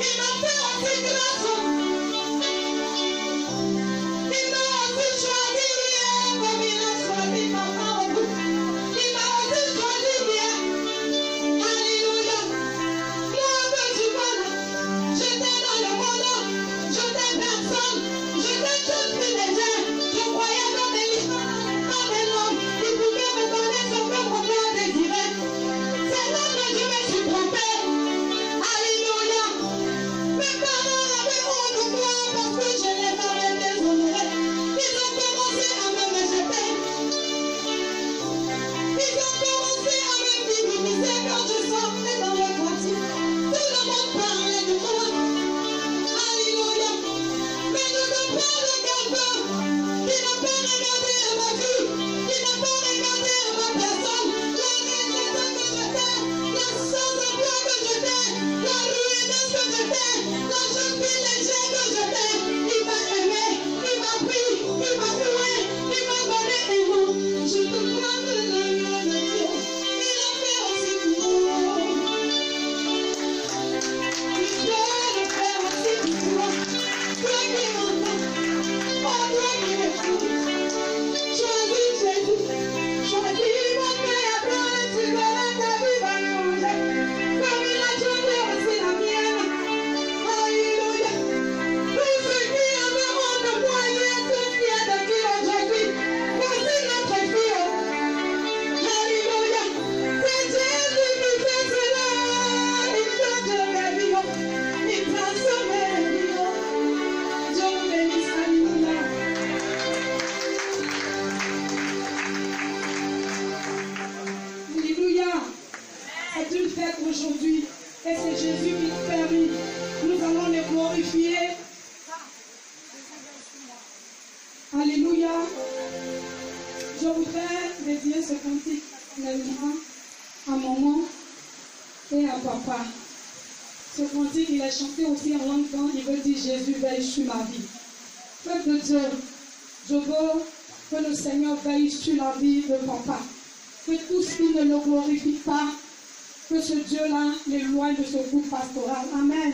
Il m'a fait grâce. glorifié. Alléluia. Je voudrais dédier ce cantique à maman et à papa. Ce cantique, il est chanté aussi en langue quand il veut dire Jésus veille sur ma vie. Peuple de Dieu, je veux que le Seigneur veille sur la vie de papa. Que tout ce qui ne le glorifie pas, que ce Dieu-là l'éloigne de ce groupe pastoral. Amen.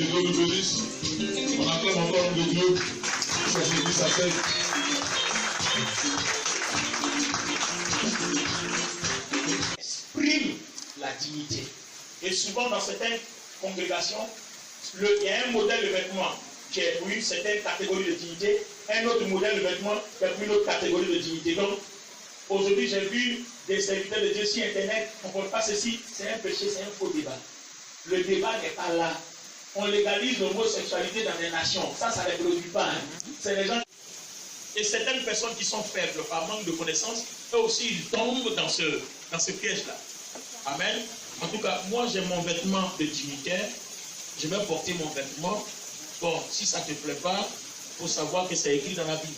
Dieu nous bénisse. On acclame encore l'homme de Dieu pour qu'il puisse sa tête. Exprime la dignité. Et souvent dans certaines congrégations, il y a un modèle de vêtement qui est pour une certaine catégorie de dignité, un autre modèle de vêtement qui est pour une autre catégorie de dignité. Donc, aujourd'hui, j'ai vu des serviteurs de Dieu sur Internet, on ne comprend pas ceci, c'est un péché, c'est un faux débat. Le débat n'est pas là. On légalise l'homosexualité dans les nations. Ça ne les préoccupe pas. Hein. C'est les gens. Et certaines personnes qui sont faibles par manque de connaissances, eux aussi, ils tombent dans ce piège-là. Amen. En tout cas, moi, j'ai mon vêtement de dignitaire. Je vais porter mon vêtement. Bon, si ça ne te plaît pas, il faut savoir que c'est écrit dans la Bible.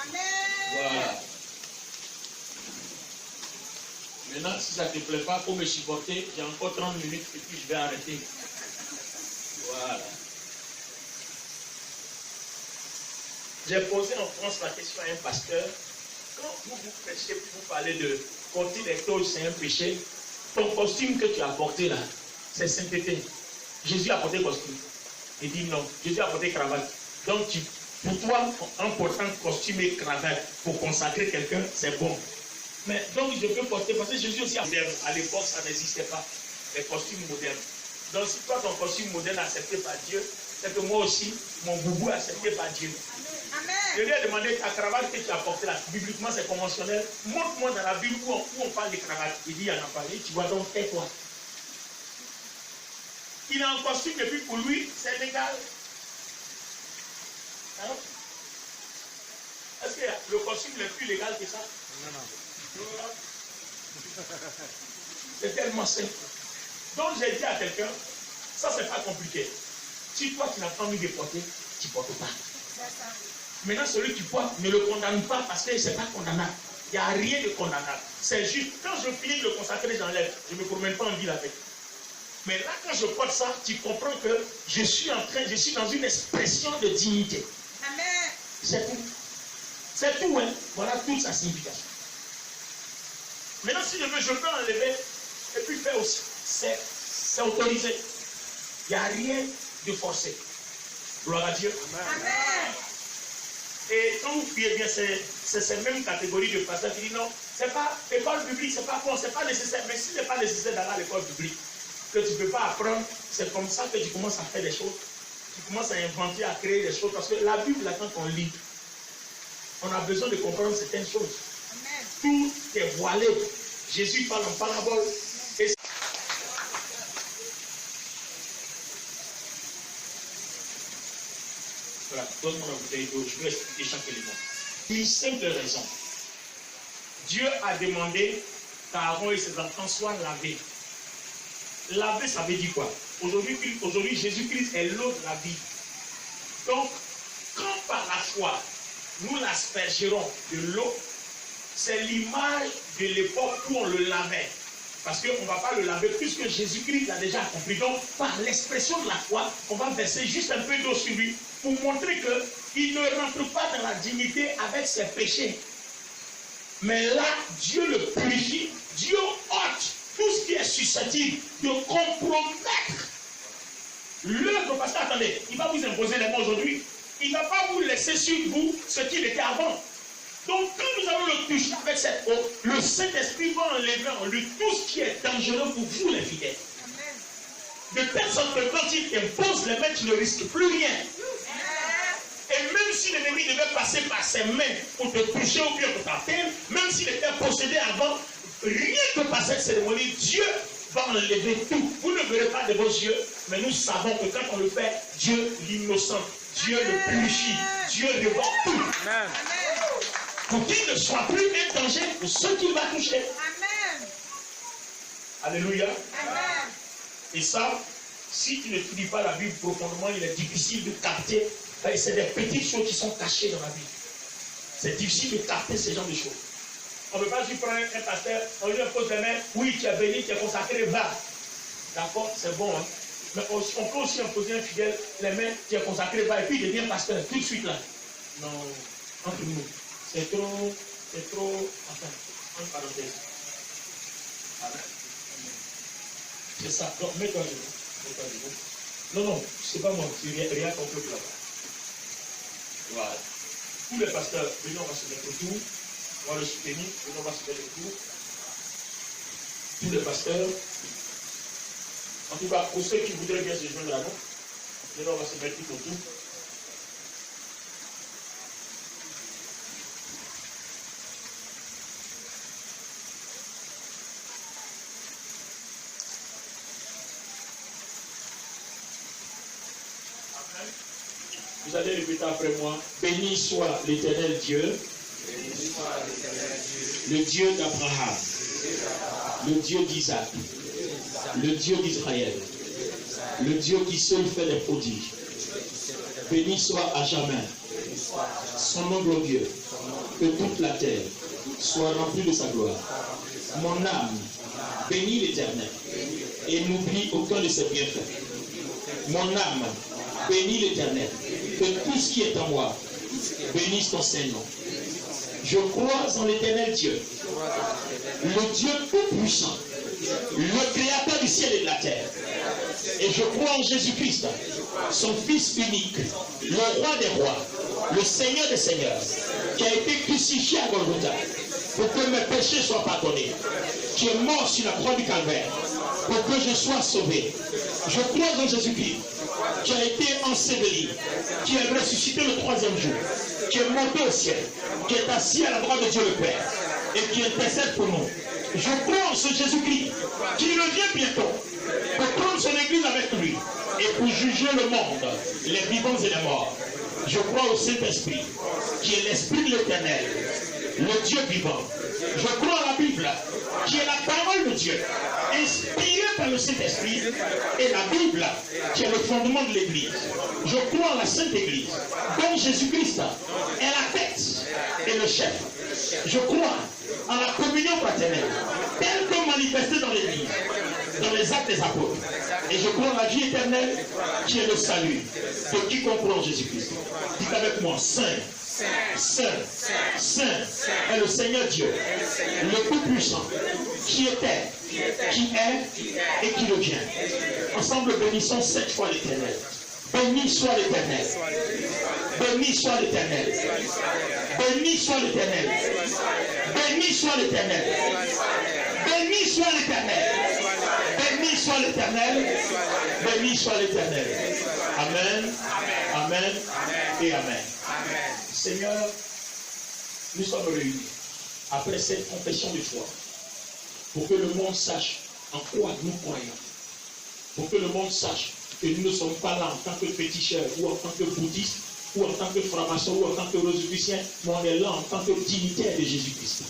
Amen. Voilà. Maintenant, si ça ne te plaît pas, pour me supporter, j'ai encore 30 minutes et puis je vais arrêter. Voilà. J'ai posé en France la question à un pasteur. Quand vous prêchez, vous parlez de porter des toges, c'est un péché. Ton costume que tu as porté là, c'est sainteté. Jésus a porté costume. Il dit non. Jésus a porté cravate. Donc, pour toi, en portant costume et cravate pour consacrer quelqu'un, c'est bon. Mais donc, je peux porter, parce que Jésus aussi a moderne. À l'époque, ça n'existait pas. Les costumes modernes. Donc, si toi, ton costume moderne accepté par Dieu, c'est que moi aussi, mon boubou accepté par Dieu. Amen. Je lui ai demandé ta cravate que tu as portée là, bibliquement c'est conventionnel. Montre-moi dans la Bible où on parle de cravate. Il dit, il y en a pas. Tu vois donc, tais-toi. Il est en costume et puis pour lui, c'est légal. Hein? Est-ce que le costume est plus légal que ça? Non. C'est tellement simple. Donc j'ai dit à quelqu'un, ça c'est pas compliqué. Si toi tu n'as pas envie de porter, tu ne portes pas. Maintenant celui qui porte, ne le condamne pas parce que c'est pas condamnable. Il n'y a rien de condamnable. C'est juste, quand je finis de le consacrer, j'enlève. Je ne me promène pas en ville avec. Mais là quand je porte ça, tu comprends que je suis dans une expression de dignité. Amen. C'est tout. C'est tout, hein. Voilà toute sa signification. Maintenant si je veux, je peux enlever et puis faire aussi. C'est autorisé. Il n'y a rien de forcé. Gloire à Dieu. Amen. Et quand vous priez bien, c'est cette même catégorie de pasteurs qui disent non, c'est pas l'école publique, c'est pas bon, c'est pas nécessaire. Mais si ce n'est pas nécessaire d'aller à l'école publique, que tu ne peux pas apprendre, c'est comme ça que tu commences à faire des choses. Tu commences à inventer, à créer des choses. Parce que la Bible, là, quand on lit, on a besoin de comprendre certaines choses. Amen. Tout est voilé. Jésus parle en parabole. Et voilà, donne-moi la bouteille d'eau, je vais expliquer chaque élément. Une simple raison. Dieu a demandé qu'Aaron et ses enfants soient lavés. Laver, ça veut dire quoi? Aujourd'hui, Jésus-Christ est l'eau de la vie. Donc, quand par la foi, nous l'aspergerons de l'eau, c'est l'image de l'époque où on le lavait. Parce qu'on ne va pas le laver puisque Jésus-Christ l'a déjà accompli. Donc, par l'expression de la foi, on va verser juste un peu d'eau sur lui pour montrer qu'il ne rentre pas dans la dignité avec ses péchés. Mais là, Dieu le purifie, Dieu ôte tout ce qui est susceptible de compromettre l'œuvre. Parce qu'attendez, il va vous imposer les mains aujourd'hui. Il ne va pas vous laisser sur vous ce qu'il était avant. Donc, quand nous allons le toucher avec cette eau, le Saint-Esprit va enlever en lui tout ce qui est dangereux pour vous, les fidèles. Amen. De telle sorte que quand il impose les mains, tu ne risques plus rien. Amen. Et même si l'ennemi devait passer par ses mains pour te toucher ou bien pour t'atteindre, même s'il était possédé avant, rien que par cette cérémonie, Dieu va enlever tout. Vous ne verrez pas de vos yeux, mais nous savons que quand on le fait, Dieu l'innocent, Dieu le purifie, Dieu revend tout. Amen. Pour qu'il ne soit plus un danger pour ceux qu'il va toucher. Amen. Alléluia. Amen. Et ça, si tu ne étudies pas la Bible profondément, il est difficile de capter. C'est des petites choses qui sont cachées dans la Bible. C'est difficile de capter ce genre de choses. On ne peut pas juste prendre un pasteur, on lui pose les mains, oui, tu es béni, tu es consacré, va. D'accord, c'est bon. Hein? Mais on peut aussi imposer un fidèle, les mains, tu es consacré, va, et puis il devient pasteur, tout de suite là. Non, entre nous, c'est trop, enfin, en parenthèse. C'est ça. Donc, mets-toi à genoux. Non, c'est pas moi, c'est rien qu'on peut là-bas. Voilà. Tous les pasteurs, venez, on va se mettre autour. On va le soutenir, venez, on va se mettre autour. Tous les pasteurs. En tout cas, pour ceux qui voudraient bien se joindre à nous, venez, on va se mettre tout autour. Vous allez répéter après moi. Béni soit l'Éternel Dieu, le Dieu d'Abraham, le Dieu d'Isaac, le Dieu d'Israël, le Dieu qui seul fait des prodiges. Béni soit à jamais son nom glorieux, que toute la terre soit remplie de sa gloire. Mon âme bénit l'Éternel et n'oublie aucun de ses bienfaits. Mon âme bénit l'Éternel, que tout ce qui est en moi bénisse ton Saint-Nom. Je crois en l'Éternel Dieu, le Dieu tout-puissant, le Créateur du ciel et de la terre. Et je crois en Jésus-Christ, son Fils unique, le Roi des rois, le Seigneur des seigneurs, qui a été crucifié à Golgotha pour que mes péchés soient pardonnés, qui est mort sur la croix du Calvaire pour que je sois sauvé. Je crois en Jésus-Christ, qui a été enseveli, qui est ressuscité le 3e jour, qui est monté au ciel, qui est assis à la droite de Dieu le Père et qui intercède pour nous. Je crois en ce Jésus-Christ qui revient bientôt pour prendre son église avec lui et pour juger le monde, les vivants et les morts. Je crois au Saint-Esprit qui est l'Esprit de l'Éternel, le Dieu vivant. Je crois à la Bible qui est la parole de Dieu, inspirée par le Saint-Esprit, et la Bible qui est le fondement de l'Église. Je crois en la Sainte Église, dont Jésus-Christ est la tête et le chef. Je crois en la communion fraternelle, telle que manifestée dans l'Église, dans les actes des apôtres. Et je crois en la vie éternelle, qui est le salut de quiconque croit en Jésus-Christ. Dites avec moi, Saint, Saint, Saint est le Seigneur Dieu, le Tout-Puissant, qui était, qui est et qui revient. Ensemble, bénissons 7 fois l'Éternel. Béni soit l'Éternel. Béni soit l'Éternel. Béni soit l'Éternel. Béni soit l'Éternel. Béni soit l'Éternel. Béni soit l'Éternel. Béni soit l'Éternel. Amen. Amen. Et Amen. Seigneur, nous sommes réunis après cette confession de foi pour que le monde sache en quoi nous croyons. Pour que le monde sache que nous ne sommes pas là en tant que féticheurs ou en tant que bouddhistes ou en tant que francs-maçons ou en tant que rosicruciens, mais on est là en tant que dignitaires de Jésus-Christ.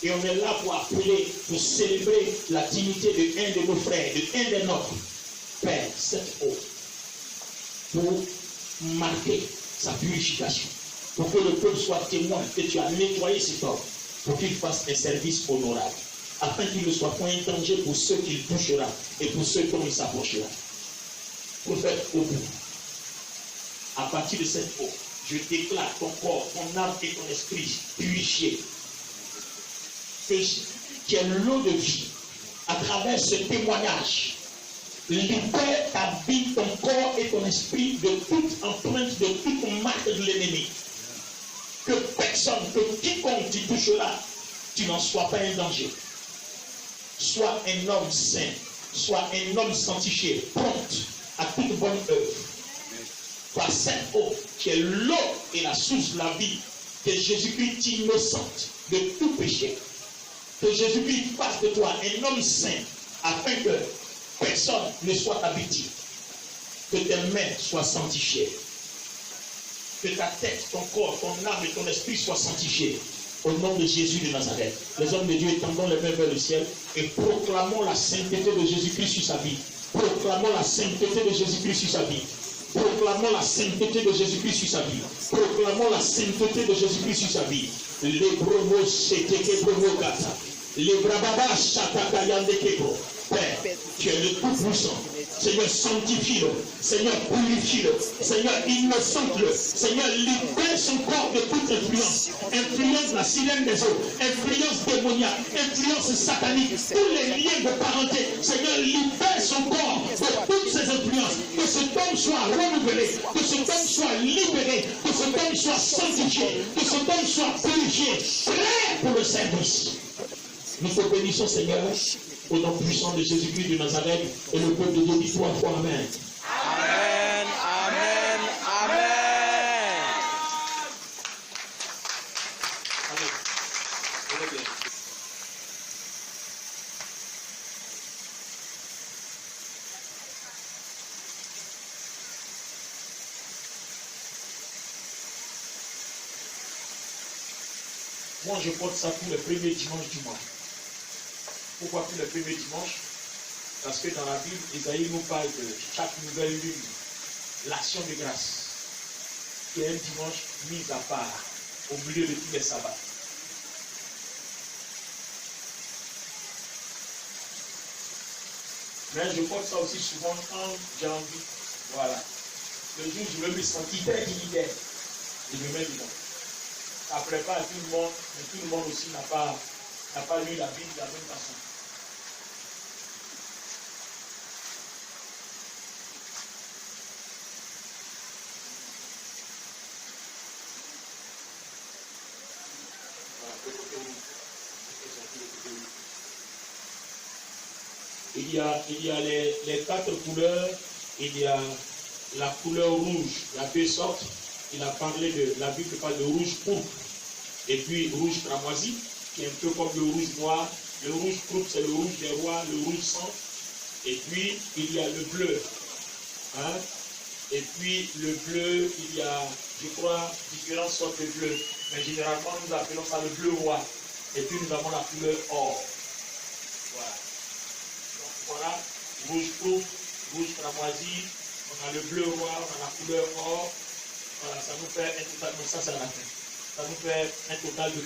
Et on est là pour appeler, pour célébrer la dignité de un de nos frères, de un des nôtres. Père, cette eau, pour marquer sa purification, pour que le peuple soit témoin que tu as nettoyé cet homme, pour qu'il fasse un service honorable, afin qu'il ne soit point un danger pour ceux qu'il touchera et pour ceux dont il s'approchera. Prophète au bout, à partir de cette eau, je déclare ton corps, ton âme et ton esprit purifiés, qui est l'eau de vie, à travers ce témoignage. Libère ta vie, ton corps et ton esprit de toute empreinte, de toute marque de l'ennemi. Que personne, que quiconque tu toucheras, tu n'en sois pas un danger. Sois un homme saint, sois un homme sanctifié, prompt à toute bonne œuvre. Par cette eau, qui est l'eau et la source de la vie, que Jésus-Christ t'innocente de tout péché. Que Jésus-Christ fasse de toi un homme saint, afin que personne ne soit ta victime. Que tes mains soient sanctifiées. Que ta tête, ton corps, ton âme et ton esprit soient sanctifiés. Au nom de Jésus de Nazareth. Les hommes de Dieu étendons les mains vers le ciel et proclamons la sainteté de Jésus-Christ sur sa vie. Proclamons la sainteté de Jésus-Christ sur sa vie. Proclamons la sainteté de Jésus-Christ sur sa vie. Proclamons la sainteté de Jésus-Christ sur sa vie. Les bromos, c'était que bromogata. Les brababa, chataka yande kebo. Père, tu es le tout-puissant. Seigneur, sanctifie-le. Seigneur, purifie-le. Seigneur, innocente-le. Seigneur, libère son corps de toute influence. Influence la sirène des eaux. Influence démoniaque. Influence satanique. Tous les liens de parenté. Seigneur, libère son corps de toutes ces influences. Que cet homme soit renouvelé. Que cet homme soit libéré. Que cet homme soit sanctifié. Que cet homme soit purifié. Prêt pour le service. Nous te bénissons, Seigneur, au nom puissant de Jésus-Christ de Nazareth, et le peuple de Dieu dit 3 fois Amen. Amen, Amen, Amen. Moi, je porte ça pour le premier dimanche du mois. Pourquoi pour le premier dimanche? Parce que dans la Bible, Isaïe nous parle de chaque nouvelle lune, l'action de grâce, qui est un dimanche mis à part au milieu de tous les sabbats. Mais je porte ça aussi souvent quand j'ai envie. Voilà. Le jour où je me sentis très dignitaire, je me mets dedans. Après pas tout le monde, mais tout le monde aussi n'a pas lu la Bible de la même façon. Il y a les 4 couleurs. Il y a la couleur rouge. Il y a 2 sortes. La Bible parle de rouge pourpre. Et puis rouge cramoisi, qui est un peu comme le rouge noir. Le rouge pourpre, c'est le rouge des rois, le rouge sang. Et puis il y a le bleu. Hein? Et puis le bleu, il y a, je crois, différentes sortes de bleu. Mais généralement, nous appelons ça le bleu roi. Et puis nous avons la couleur or. Voilà. Donc voilà, rouge pourpre, rouge cramoisi, on a le bleu roi, on a la couleur or. Voilà, ça nous fait un total, mais ça c'est à la fin. Ça nous fait un total de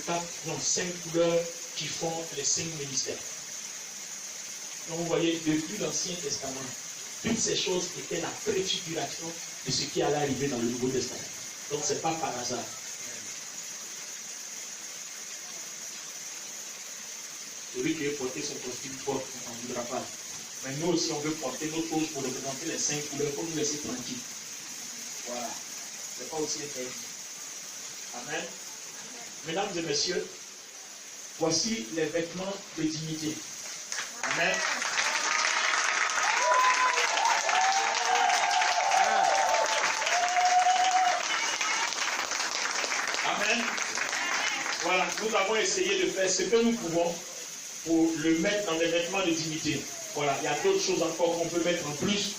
5 couleurs qui font les 5 ministères. Donc vous voyez, depuis l'Ancien Testament, toutes ces choses étaient la préfiguration de ce qui allait arriver dans le Nouveau Testament. Donc ce n'est pas par hasard. Celui qui veut porter son costume fort, on n'en voudra pas. Mais nous aussi, on veut porter nos choses pour représenter les 5 couleurs, pour nous laisser tranquilles. Voilà. Ce n'est pas aussi interdit. Amen. Mesdames et messieurs, voici les vêtements de dignité. Amen. Amen. Voilà, nous avons essayé de faire ce que nous pouvons pour le mettre dans des vêtements de dignité. Voilà, il y a d'autres choses encore qu'on peut mettre en plus,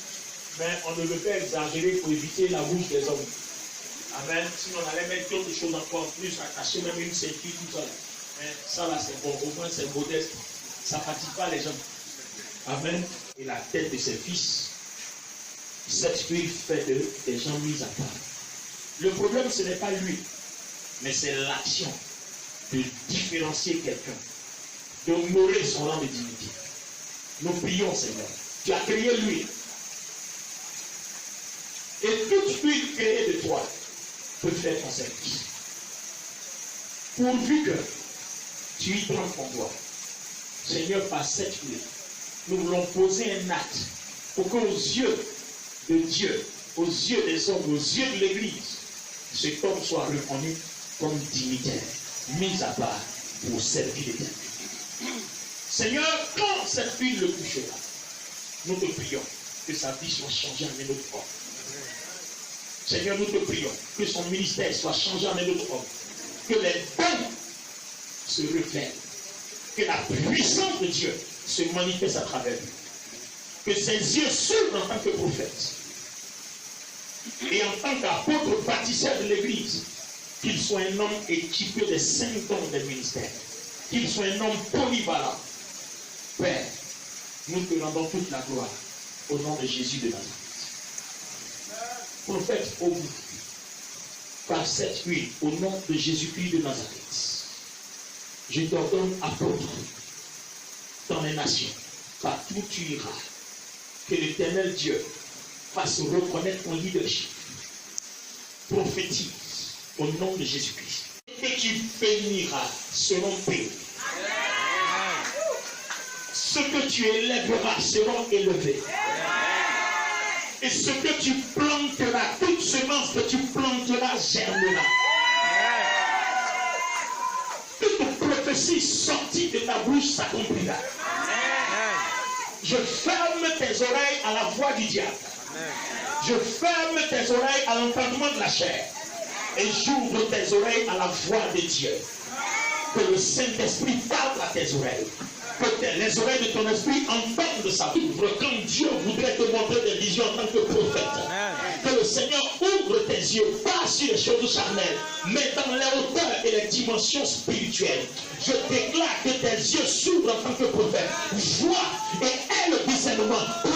mais on ne veut pas exagérer pour éviter la bouche des hommes. Amen. Sinon, on allait mettre d'autres choses encore en plus, attacher même une ceinture, tout ça. Mais ça là, c'est bon. Au moins, c'est modeste. Ça ne fatigue pas les gens. Amen. Et la tête de ses fils, cette huile fait des gens mis à part. Le problème, ce n'est pas lui, mais c'est l'action de différencier quelqu'un, d'honorer son rang de dignité. Nous prions, Seigneur. Tu as créé l'huile. Et toute huile créée de toi peut faire ton service. Pourvu que tu y prends ton doigt. Seigneur, par cette huile, nous voulons poser un acte pour qu'aux yeux de Dieu, aux yeux des hommes, aux yeux de l'Église, cet homme soit reconnu comme dignitaire, mis à part pour servir l'Éternel. Seigneur, quand cette huile le touchera, nous te prions que sa vie soit changée en un autre homme. Seigneur, nous te prions que son ministère soit changé en un autre homme. Que les dons se reflètent. Que la puissance de Dieu se manifeste à travers lui. Que ses yeux s'ouvrent en tant que prophète. Et en tant qu'apôtre bâtisseur de l'Église, qu'il soit un homme équipé des 5 dons des ministères. Qu'il soit un homme polyvalent. Père, nous te rendons toute la gloire au nom de Jésus de Nazareth. prophète au bout, par cette huile, au nom de Jésus-Christ de Nazareth, je t'ordonne apôtre dans les nations, partout où tu iras, que l'Éternel Dieu fasse reconnaître ton leadership. Prophétise au nom de Jésus-Christ. Et tu béniras selon paix. Ce que tu élèveras seront élevés. Et ce que tu planteras, toute semence que tu planteras germera. Toute prophétie sortie de ta bouche s'accomplira. Je ferme tes oreilles à la voix du diable. Je ferme tes oreilles à l'entendement de la chair. Et j'ouvre tes oreilles à la voix de Dieu. Que le Saint-Esprit parle à tes oreilles. Que les oreilles de ton esprit entendent sa vivre quand Dieu voudrait te montrer des visions en tant que prophète. Que le Seigneur ouvre tes yeux, pas sur les choses charnelles, mais dans les hauteurs et les dimensions spirituelles. Je déclare que tes yeux s'ouvrent en tant que prophète. Vois et aie le discernement pour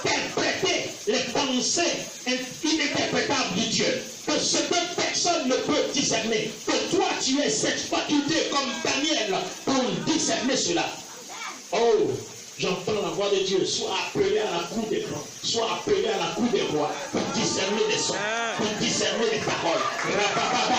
interpréter les pensées ininterprétables de Dieu. Que ce que personne ne peut discerner, que toi tu aies cette faculté comme Daniel pour discerner cela. Oh, j'entends la voix de Dieu. Sois appelé à la cour des grands. Sois appelé à la cour des rois. Pour discerner des sons. Pour discerner des paroles.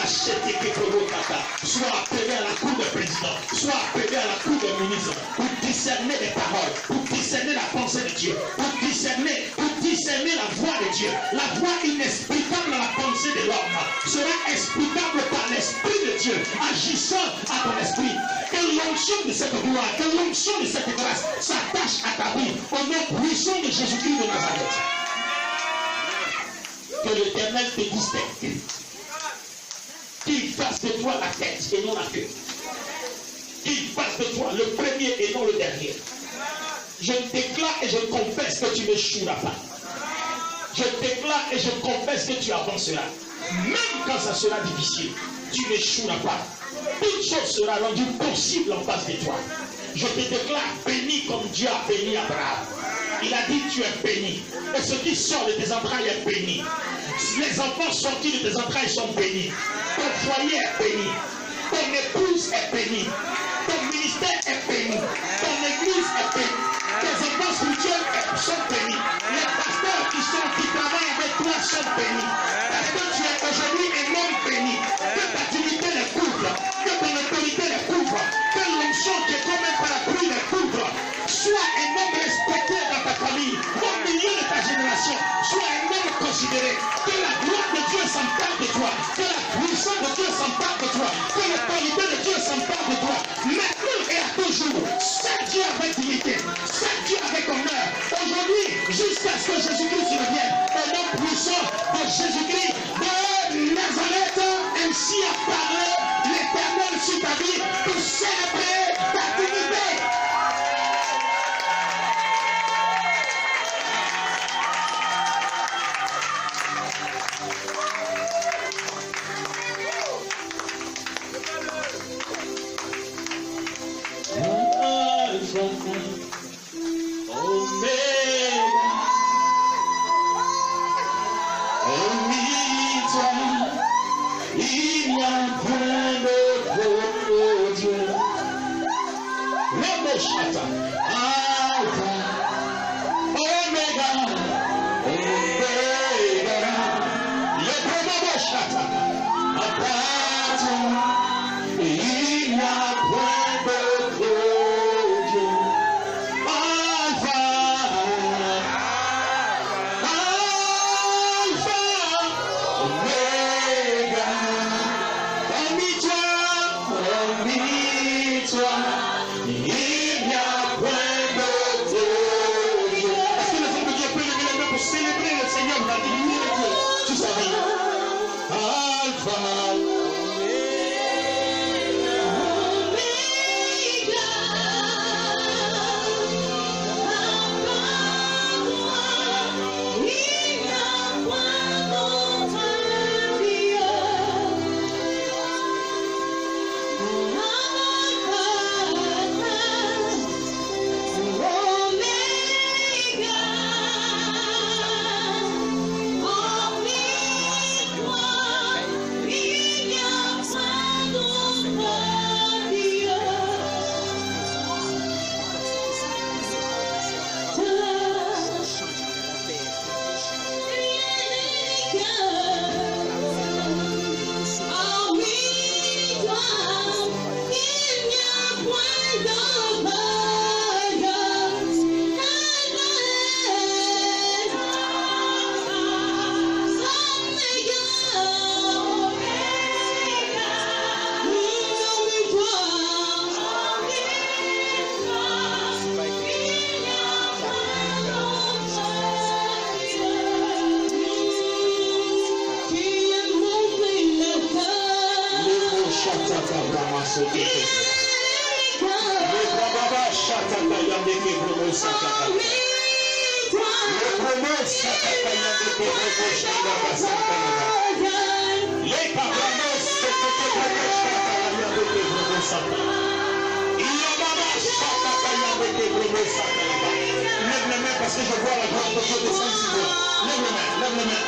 Sois appelé à la cour des présidents. Sois appelé à la cour des ministres. Pour discerner des paroles. Pour discerner la pensée de Dieu. Pour discerner la voix de Dieu. La voix inexplicable dans la pensée de l'homme sera explicable par l'Esprit de Dieu agissant à ton esprit. Que l'onction de cette gloire, que l'onction de cette grâce s'attache à ta vie au nom puissant de Jésus-Christ de Nazareth. Que l'Éternel te distingue. Qu'il fasse de toi la tête et non la queue. Qu'il fasse de toi le premier et non le dernier. Je déclare et je confesse que tu n'échoueras pas. Je déclare et je confesse que tu avanceras. Même quand ça sera difficile, tu n'échoueras pas. Toute chose sera rendue possible en face de toi. Je te déclare béni comme Dieu a béni Abraham. Il a dit tu es béni. Et ce qui sort de tes entrailles est béni. Les enfants sortis de tes entrailles sont bénis. Ton foyer est béni. Ton épouse est bénie. Ton ministère est béni. Ton église est bénie. Tes enfants spirituels sont bénis. Les pasteurs qui travaillent avec toi sont bénis. Parce que tu es aujourd'hui un homme béni. Que ta dignité les couvre. Que ton autorité les couvre. Que l'onction qui est comme un parapluie les couvre. Sois un homme respecté dans ta famille. Au milieu de ta génération. Sois un homme considéré. Que la gloire de Dieu s'empare de toi. Que la puissance de Dieu s'empare de toi. Que l'autorité de Dieu s'empare de toi. Maintenant et à toujours. C'est Dieu avec dignité. C'est Dieu avec honneur. Aujourd'hui, jusqu'à ce que Jésus-Christ revienne. Au nom puissant de Jésus-Christ de Nazareth, ainsi a parlé l'Éternel sur ta vie pour célébrer ta dignité. Lève les mains parce que je vois la grande de Dieu descendre sur vous. Lève les mains, lève les mains.